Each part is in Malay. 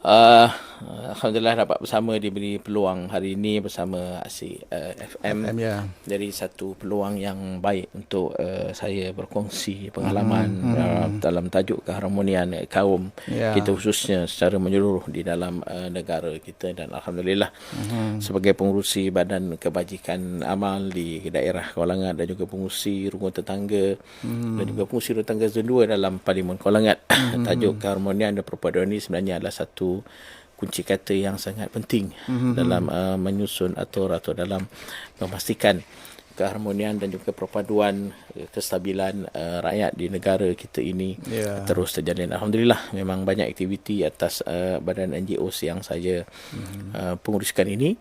Uh, Alhamdulillah dapat bersama, diberi peluang hari ini bersama Asyik FM. FM ya. Jadi satu peluang yang baik untuk saya berkongsi pengalaman dalam tajuk keharmonian kaum Ya. kita, khususnya secara menyeluruh di dalam negara kita. Dan Alhamdulillah sebagai pengurusi Badan Kebajikan Amal di daerah Kuala Langat dan juga pengurusi rukun tetangga dan juga pengurusi rukun tetangga zon 2 dalam Parlimen Kuala Langat, tajuk keharmonian dan perpaduan ini sebenarnya adalah satu kunci kata yang sangat penting dalam menyusun atau dalam memastikan keharmonian dan juga perpaduan, kestabilan rakyat di negara kita ini terus terjalin. Alhamdulillah, memang banyak aktiviti atas badan NGOs yang saya penguruskan ini.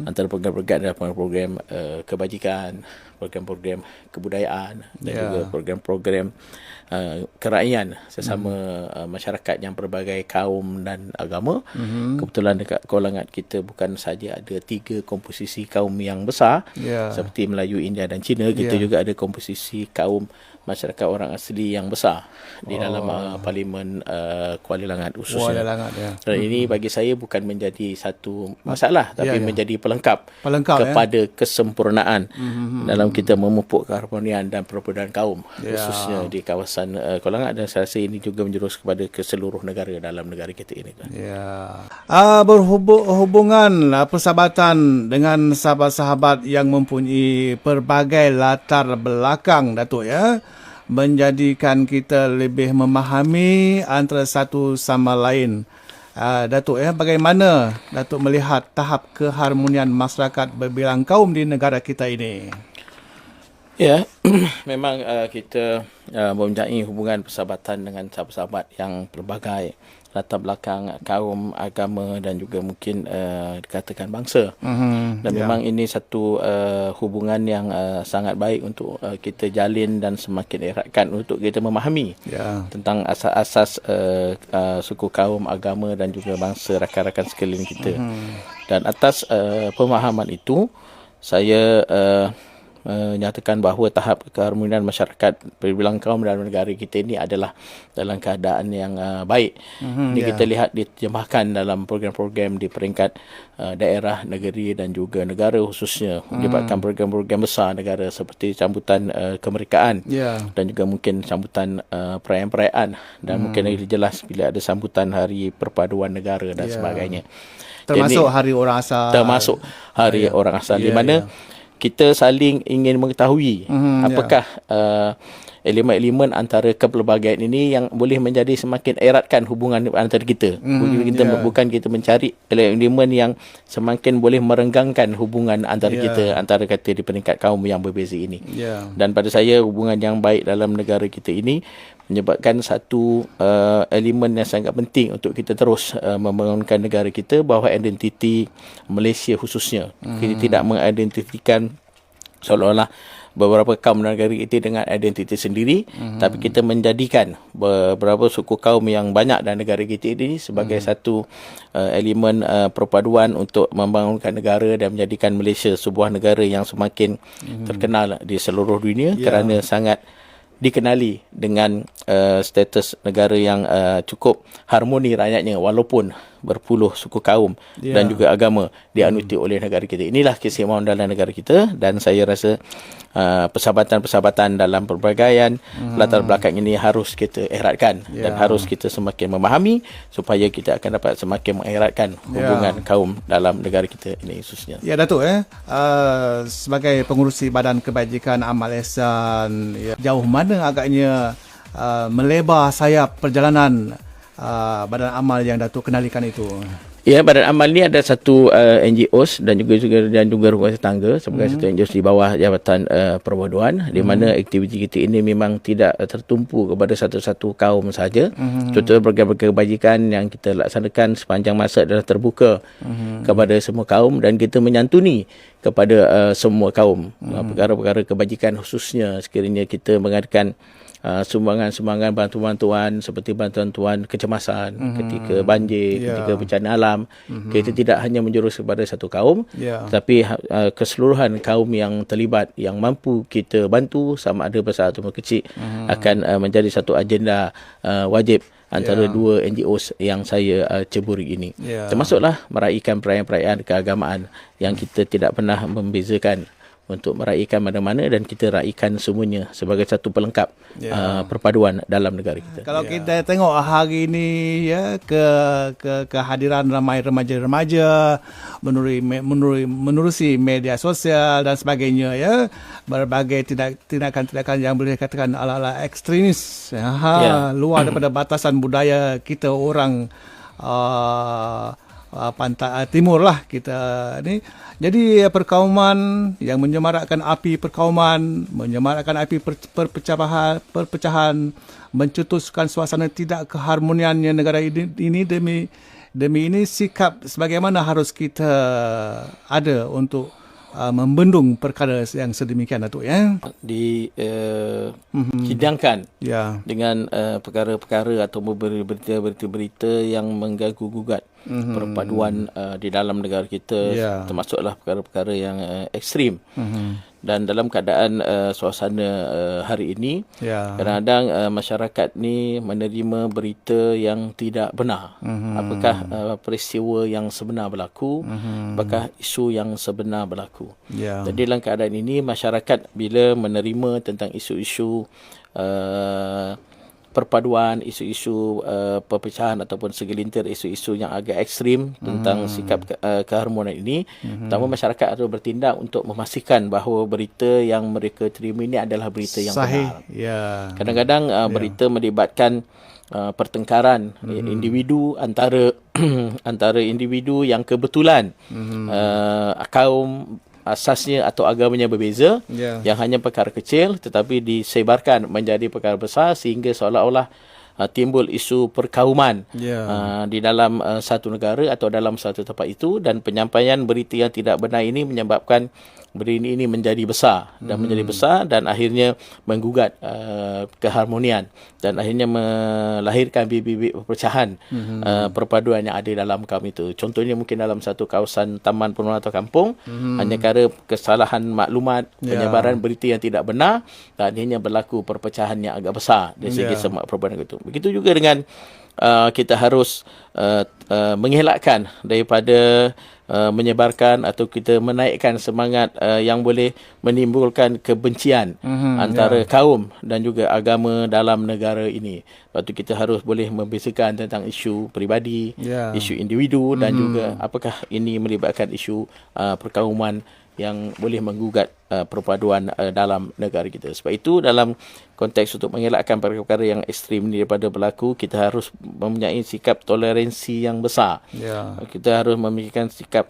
Antara program-program adalah program kebajikan, program-program kebudayaan dan juga program-program kerakyatan sesama masyarakat yang berbagai kaum dan agama. Kebetulan dekat Kuala Langat kita bukan saja ada 3 komposisi kaum yang besar seperti Melayu, India dan Cina, kita juga ada komposisi kaum masyarakat orang asli yang besar di dalam Parlimen Kuala Langat khususnya. Dan ini bagi saya bukan menjadi satu masalah, tapi menjadi pelengkap kepada kesempurnaan dalam kita memupuk keharmonian dan perpaduan kaum, khususnya di kawasan Kuala Langat, dan saya rasa ini juga menjurus kepada ke seluruh negara dalam negara kita ini. Berhubungan persahabatan dengan sahabat-sahabat yang mempunyai pelbagai latar belakang, Datuk ya, menjadikan kita lebih memahami antara satu sama lain. Datuk ya, bagaimana Datuk melihat tahap keharmonian masyarakat berbilang kaum di negara kita ini? Ya, memang kita mempunyai hubungan persahabatan dengan sahabat-sahabat yang berbagai latar belakang, kaum, agama dan juga mungkin dikatakan bangsa. Dan memang ini satu hubungan yang sangat baik untuk kita jalin dan semakin eratkan untuk kita memahami tentang asas-asas suku, kaum, agama dan juga bangsa rakan-rakan sekeliling kita. Dan atas pemahaman itu, saya menyatakan bahawa tahap keharmonian masyarakat berbilang kaum dalam negara kita ini adalah dalam keadaan yang baik. Ini kita lihat diterjemahkan dalam program-program di peringkat daerah, negeri dan juga negara, khususnya melibatkan program-program besar negara seperti sambutan kemerdekaan dan juga mungkin sambutan perayaan-perayaan, dan mungkin lagi jelas bila ada sambutan hari perpaduan negara dan sebagainya. Termasuk hari orang asal. Termasuk hari orang asal, di mana kita saling ingin mengetahui apakah elemen-elemen antara kepelbagaian ini yang boleh menjadi semakin eratkan hubungan antara kita. Bukan kita mencari elemen yang semakin boleh merenggangkan hubungan antara kita, antara kata di peringkat kaum yang berbeza ini. Dan pada saya, hubungan yang baik dalam negara kita ini menyebabkan satu elemen yang sangat penting untuk kita terus membangunkan negara kita, bahawa identiti Malaysia khususnya, kita tidak mengidentifikan seolah-olah beberapa kaum negara kita dengan identiti sendiri, tapi kita menjadikan beberapa suku kaum yang banyak dalam negara kita ini sebagai satu elemen perpaduan untuk membangunkan negara dan menjadikan Malaysia sebuah negara yang semakin terkenal di seluruh dunia kerana sangat dikenali dengan status negara yang cukup harmoni rakyatnya, walaupun berpuluh suku kaum dan juga agama dianuti oleh negara kita. Inilah keistimewaan dalam negara kita, dan saya rasa persahabatan-persahabatan dalam pelbagaian latar belakang ini harus kita eratkan dan harus kita semakin memahami, supaya kita akan dapat semakin mengeratkan hubungan kaum dalam negara kita ini khususnya. Ya Datuk sebagai pengurusi Badan Kebajikan Amal Ihsan, jauh mana agaknya melebar sayap perjalanan badan amal yang Datuk kenalikan itu? Ya, badan amal ni ada satu NGOs dan juga rumah tetangga sebagai satu NGOs di bawah Jabatan Perpaduan, di mana aktiviti kita ini memang tidak tertumpu kepada satu-satu kaum saja. Contohnya program-program kebajikan yang kita laksanakan sepanjang masa adalah terbuka kepada semua kaum, dan kita menyantuni kepada semua kaum. Perkara-perkara kebajikan khususnya sekiranya kita mengadakan sumbangan-sumbangan bantuan-bantuan seperti bantuan kecemasan ketika banjir, ketika bencana alam. Kita tidak hanya menjurus kepada satu kaum, tapi keseluruhan kaum yang terlibat yang mampu kita bantu, sama ada besar atau kecil, akan menjadi satu agenda wajib antara dua NGOs yang saya ceburi ini. Termasuklah meraihkan perayaan-perayaan keagamaan yang kita tidak pernah membezakan untuk meraihkan mana-mana, dan kita raikan semuanya sebagai satu pelengkap perpaduan dalam negara kita. Kalau kita tengok hari ini ya, kehadiran ramai remaja-remaja menerusi media sosial dan sebagainya ya, berbagai tindakan-tindakan yang boleh dikatakan ala-ala ekstremis luar daripada batasan budaya kita orang pantai timur lah kita ni. Jadi perkauman yang menyemarakkan api perkauman, menyemarakkan api perpecahan, mencetuskan suasana tidak keharmoniannya negara ini demi ini sikap sebagaimana harus kita ada untuk membendung perkara yang sedemikian, Datuk ya. Sidangkan dengan perkara-perkara atau berita-berita yang mengganggu gugat perpaduan di dalam negara kita, termasuklah perkara-perkara yang ekstrim. Dan dalam keadaan suasana hari ini, kadang-kadang masyarakat ni menerima berita yang tidak benar. Apakah peristiwa yang sebenar berlaku, apakah isu yang sebenar berlaku. Jadi dalam keadaan ini, masyarakat bila menerima tentang isu-isu perpaduan, isu-isu perpecahan ataupun segelintir isu-isu yang agak ekstrim tentang sikap keharmonian ini, pertama masyarakat harus bertindak untuk memastikan bahawa berita yang mereka terima ini adalah berita yang sahih. Benar. Kadang-kadang berita melibatkan pertengkaran individu antara individu yang kebetulan kaum asasnya atau agamanya berbeza, yang hanya perkara kecil tetapi disebarkan menjadi perkara besar sehingga seolah-olah timbul isu perkauman di dalam satu negara atau dalam satu tempat itu, dan penyampaian berita yang tidak benar ini menyebabkan berita ini menjadi besar dan akhirnya menggugat keharmonian dan akhirnya melahirkan bibit-bibit perpecahan perpaduan yang ada dalam kaum itu. Contohnya mungkin dalam satu kawasan taman perumahan atau kampung, hanya kerana kesalahan maklumat, penyebaran berita yang tidak benar, dan akhirnya berlaku perpecahan yang agak besar dari segi semak perpaduan itu. Begitu juga dengan kita harus mengelakkan daripada menyebarkan atau kita menaikkan semangat yang boleh menimbulkan kebencian antara kaum dan juga agama dalam negara ini. Lepas tu kita harus boleh membezakan tentang isu peribadi, isu individu, dan juga apakah ini melibatkan isu perkauman yang boleh menggugat perpaduan dalam negara kita. Sebab itu dalam konteks untuk mengelakkan perkara-perkara yang ekstrim ini daripada berlaku, kita harus mempunyai sikap toleransi yang besar. Kita harus memiliki sikap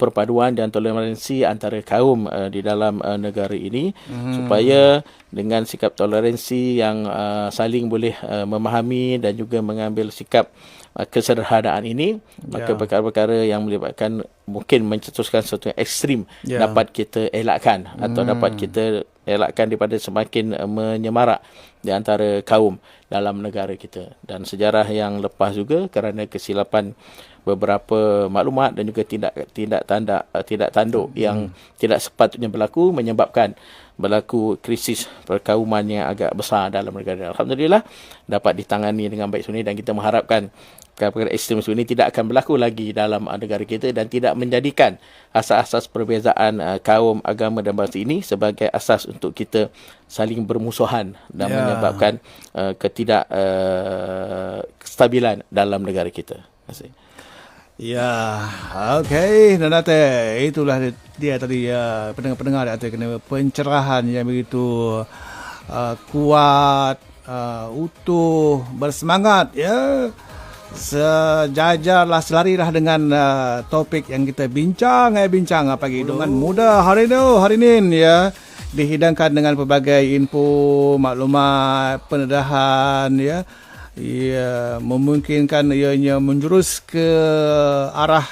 perpaduan dan toleransi antara kaum di dalam negara ini, supaya dengan sikap toleransi yang saling boleh memahami dan juga mengambil sikap kesederhanaan ini, maka perkara-perkara yang melibatkan mungkin mencetuskan sesuatu yang ekstrim dapat kita elakkan atau dapat kita elakkan daripada semakin menyemarak di antara kaum dalam negara kita. Dan sejarah yang lepas juga kerana kesilapan beberapa maklumat dan juga tidak tanduk yang tidak sepatutnya berlaku, menyebabkan berlaku krisis perkauman yang agak besar dalam negara. Alhamdulillah dapat ditangani dengan baik sini, dan kita mengharapkan perkara ekstrim ini tidak akan berlaku lagi dalam negara kita dan tidak menjadikan asas-asas perbezaan kaum, agama dan bangsa ini sebagai asas untuk kita saling bermusuhan dan menyebabkan kestabilan dalam negara kita. Terima kasih. Okey, Nandate, itulah dia tadi pendengar-pendengar atau kena pencerahan yang begitu kuat, utuh, bersemangat sejajarlah, selarilah dengan topik yang kita bincang pagi dengan muda hari ini dihidangkan dengan pelbagai info, maklumat, pendedahan memungkinkan ianya menjurus ke arah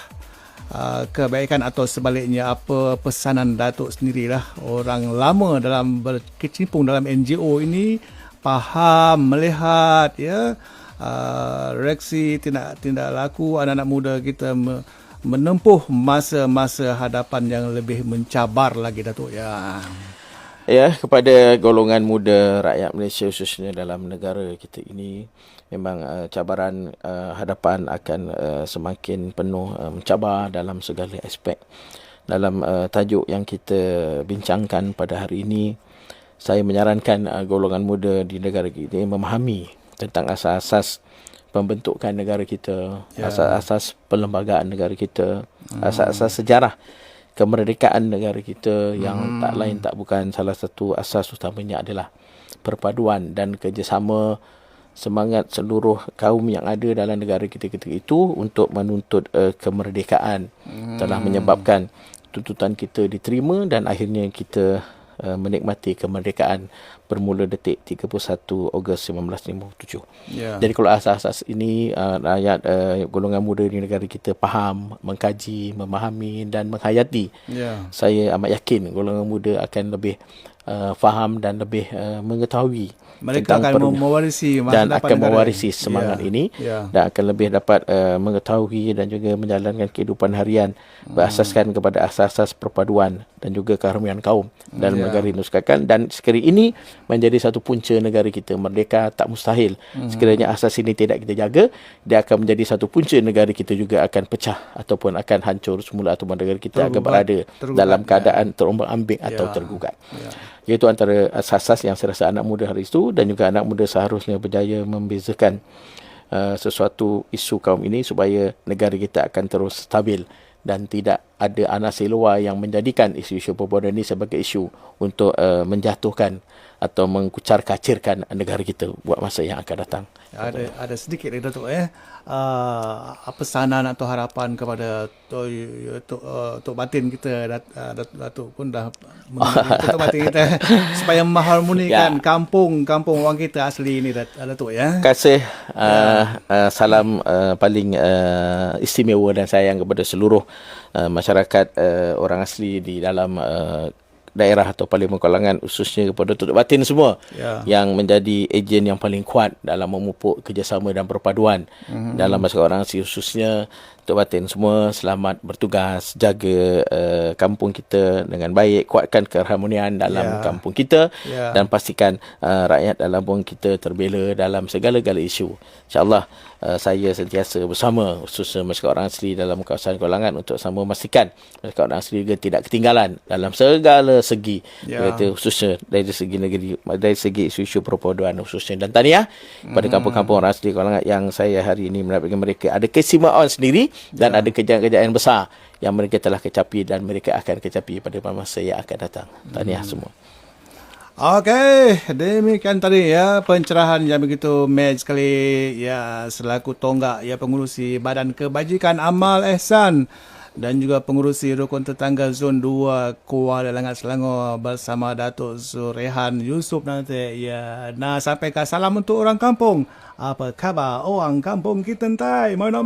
kebaikan atau sebaliknya. Apa pesanan Datuk sendirilah, orang lama dalam berkecimpung dalam NGO ini, faham, melihat reaksi tindak laku anak-anak muda kita menempuh masa-masa hadapan yang lebih mencabar lagi, Datuk Ya, kepada golongan muda rakyat Malaysia khususnya dalam negara kita ini, memang cabaran hadapan akan semakin penuh mencabar dalam segala aspek. Dalam tajuk yang kita bincangkan pada hari ini, saya menyarankan golongan muda di negara kita ini memahami tentang asas-asas pembentukan negara kita, asas-asas perlembagaan negara kita, asas-asas sejarah kemerdekaan negara kita yang tak lain tak bukan, salah satu asas utamanya adalah perpaduan dan kerjasama semangat seluruh kaum yang ada dalam negara kita ketika itu untuk menuntut kemerdekaan telah menyebabkan tuntutan kita diterima dan akhirnya kita menikmati kemerdekaan bermula detik 31 Ogos 1957. Jadi kalau asas-asas ini rakyat golongan muda di negara kita faham, mengkaji, memahami dan menghayati, saya amat yakin golongan muda akan lebih faham dan lebih mengetahui mereka akan mewarisi dan akan mewarisi semangat ini dan akan lebih dapat mengetahui dan juga menjalankan kehidupan harian berasaskan kepada asas-asas perpaduan dan juga keharmonian kaum dalam negara ini sekalian. Dan sekali ini menjadi satu punca negara kita merdeka tak mustahil. Sekiranya asas ini tidak kita jaga, dia akan menjadi satu punca negara kita juga akan pecah ataupun akan hancur semula ataupun negara kita akan berada dalam keadaan terombang-ambing atau tergugat. Iaitu antara asas-asas yang saya rasa anak muda hari itu dan juga anak muda seharusnya berjaya membezakan sesuatu isu kaum ini supaya negara kita akan terus stabil dan tidak ada anasir luar yang menjadikan isu-isu perpaduan ini sebagai isu untuk menjatuhkan atau mengkucar-kacirkan negara kita buat masa yang akan datang. Ada sedikit lagi Datuk pesanan atau harapan kepada Tok Batin kita, Datuk pun dah Tok Batin kita supaya mengharmonikan kampung orang kita asli ini, Datuk ya. Terima kasih. Salam paling istimewa dan sayang kepada seluruh masyarakat orang asli di dalam daerah atau Parlimen Kelangan, khususnya kepada Tok Batin semua yang menjadi ejen yang paling kuat dalam memupuk kerjasama dan perpaduan dalam masyarakat orang asli, khususnya Tok Batin semua. Selamat bertugas, jaga kampung kita dengan baik, kuatkan keharmonian dalam kampung kita dan pastikan rakyat dalam kampung kita terbela dalam segala-gala isu. InsyaAllah saya sentiasa bersama khususnya masyarakat orang asli dalam kawasan Kelangan untuk sama memastikan masyarakat orang asli juga tidak ketinggalan dalam segala segi, khususnya dari segi negeri, dari segi isu-isu perpaduan khususnya. Dan tahniah kepada kampung-kampung orang asli Kelangan yang saya hari ini mendapatkan mereka ada keistimewaan sendiri dan ada kejayaan-kejayaan besar yang mereka telah kecapi dan mereka akan kecapi pada masa yang akan datang. Tahniah semua. Okey, demikian tadi pencerahan yang begitu match sekali selaku tonggak pengurusi Badan Kebajikan Amal Ehsan dan juga pengurusi Rukun Tetangga Zon 2 Kuala Langat Selangor bersama Datuk Zurehan Yusof nanti. Nah, sampaikan salam untuk orang kampung. Apa khabar orang kampung kita entai? Mana